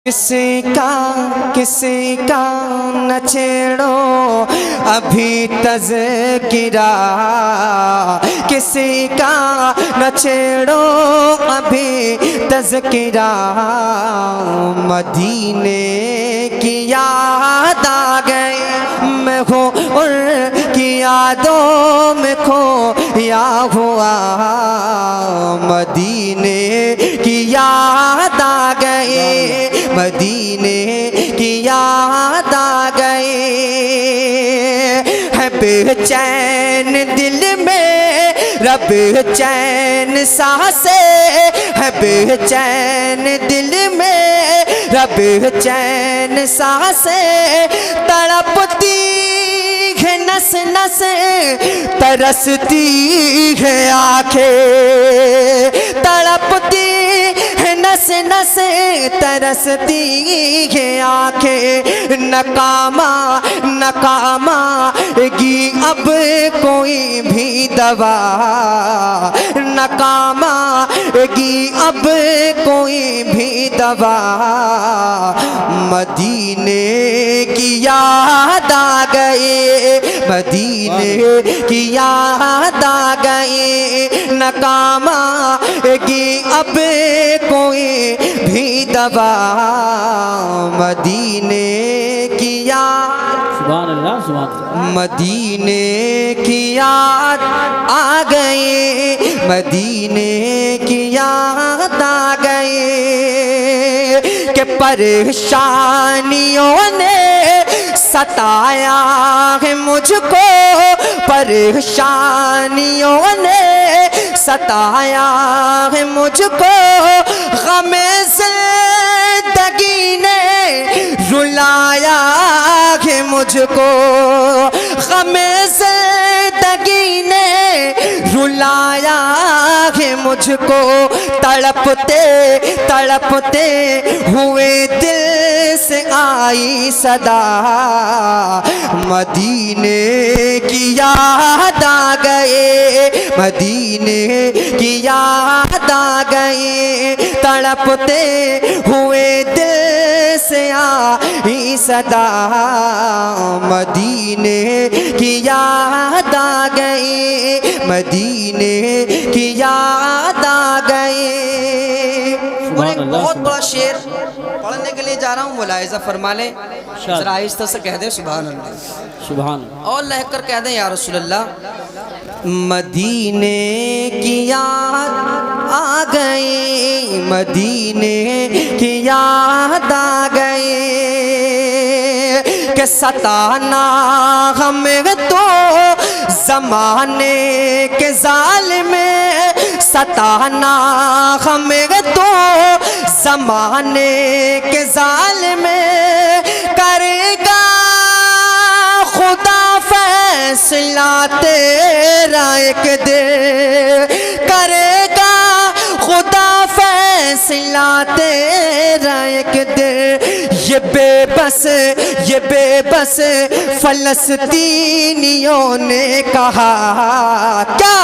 کسی کا نہ چھیڑو ابھی تذکرہ، کسی کا نہ چھیڑو ابھی تذکرہ، مدینے کی یاد آ گئی، میں ہوں ان کی یادوں میں کھویا ہوا، مدینے کی یاد آ گئی، مدینے کی یاد آ گئی، ہے بے چین دل میں رب چین سانسیں، ہے بے چین دل میں رب چین سانسیں، تڑپتی ہے نس نس ترستی ہے آنکھیں، تڑپتی ہے نس نس ترستی ہے آنکھیں، ناکامہ ناکامہ گی اب کوئی بھی دوا، ناکامہ گی اب کوئی بھی دوا، مدینے کی یاد آ گئی، مدینے کی یاد آ گئی، ناکامہ گی اب کوئی بھی دوا، مدینے کی یاد، سبحان اللہ سبحان اللہ، مدینے کی یاد آ گئی، مدینے کی یاد آ گئی، کہ پریشانیوں نے ستایا ہے مجھ کو، پریشانیوں نے ستایا ہے مجھ کو، غم زندگی نے رلایا ہے مجھ کو، غم زندگی نے رلایا ہے مجھ کو، تڑپتے تڑپتے ہوئے دل سے آئی صدا، مدینے کی یاد آ گئے، مدینے کی یاد آ گئی، تڑپتے ہوئے دل سے آئی صدا، مدینے کی یاد آ گئی، مدینے کی یاد آ گئی۔ اور ایک بہت بڑا شعر پڑھنے کے لیے جا رہا ہوں، ملاحظہ فرما لیں، ذرا آہستہ سے کہہ دیں سبحان اللہ، سبحان اللہ، اور لہہ کر کہہ دیں یا رسول اللہ، مدینے کی یاد آ گئی، مدینے کی یاد آ گئی، کہ ستانا ہمیں تو زمانے کے ظالم، ستانا ہمیں تو زمانے کے ظالم، کرے گا خدا فیصلہ تیرا ایک دن، کرے گا خدا فیصلہ تیرا ایک دن، یہ بے بس فلسطینیوں نے کہا، کیا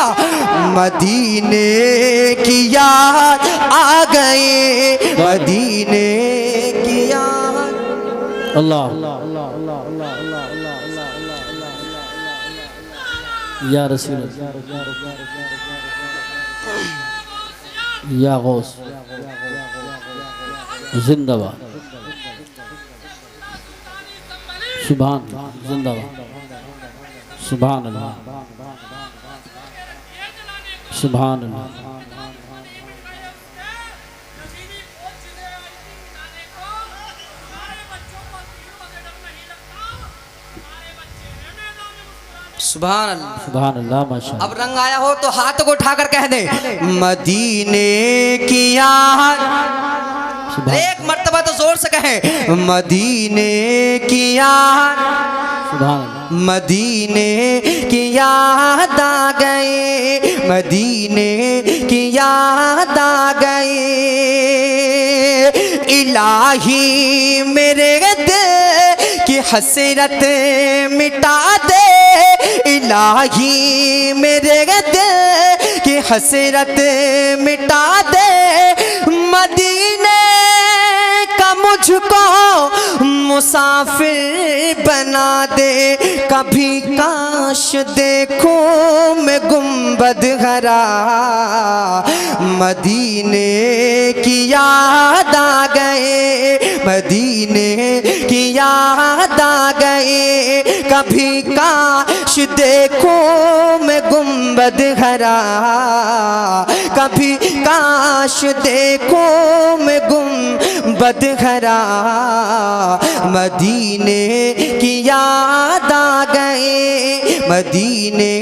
مدینے کی یاد آ گئی، مدینے کی یاد، اللہ یا رسول اللہ، یا غوث زندہ باد، سبحان اللہ، زندہ باد، سبحان اللہ، سبحان اللہ، سبحان اللہ، سبحان اللہ، ماشاءاللہ، اب رنگ آیا ہو تو ہاتھ کو اٹھا کر کہہ دیں مدینے کی یاد، ایک مرتبہ تو زور سے کہیں مدینے کی یاد، سبحان اللہ، مدینے کی یاد آ گئی، مدینے کی یاد آ گئی، الہی میرے دل کی حسرت مٹا دے، الہی میرے دل کی حسرت مٹا دے، مدینے کا مجھ مجھ کو مسافر بنا دے کبھی کاش دیکھوں میں گنبد ہرا مدینے کی یاد آ گئے مدینے کی یاد آ گئے کبھی کاش دیکھوں میں گنبد ہرا کبھی کاش دیکھوں میں گنبد ہرا مدینے کی یاد آ گئے مدینے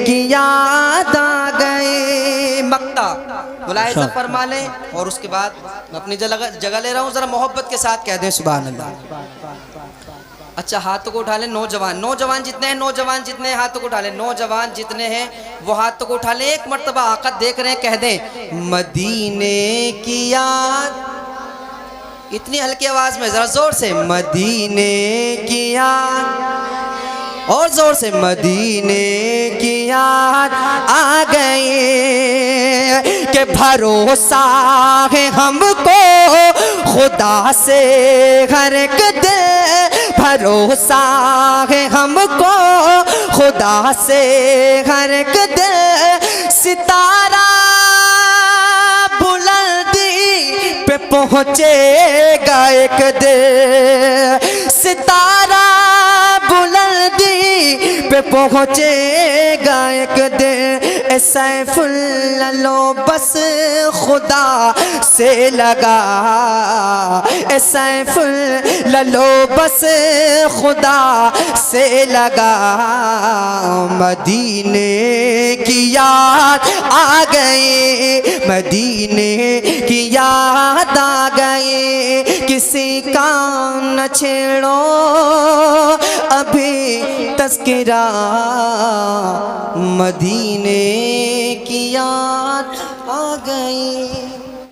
کی یاد آ گئے مقطع ملاحظہ فرما لیں اور اس کے بعد میں اپنی جگہ لے رہا ہوں ذرا محبت کے ساتھ کہہ دیں سبحان اللہ اچھا ہاتھوں کو اٹھا لیں نوجوان جتنے ہیں ہاتھوں کو اٹھا لیں نوجوان جتنے ہیں وہ ہاتھوں کو اٹھا لیں ایک مرتبہ آقا دیکھ رہے ہیں کہہ دیں مدینے کی یاد اتنی ہلکی آواز میں ذرا زور سے مدینے کی یاد اور زور سے مدینے کی یاد آ گئے کہ بھروسہ ہے ہم کو خدا سے ہر ایک دل بھروسہ ہے ہم کو خدا سے ہر ایک دل ستارہ بلندی پہ پہنچے گا ایک دل ستارہ بلندی پہ پہنچے گا ایک دن اے سیف اللہ لو بس خدا سے لگا اے سیف اللہ لو بس خدا سے لگا مدینے کی یاد آ گئے مدینے کی یاد آ گئے کسی کا نہ چھیڑو ابھی تذکرہ مدینے کی یاد آ گئی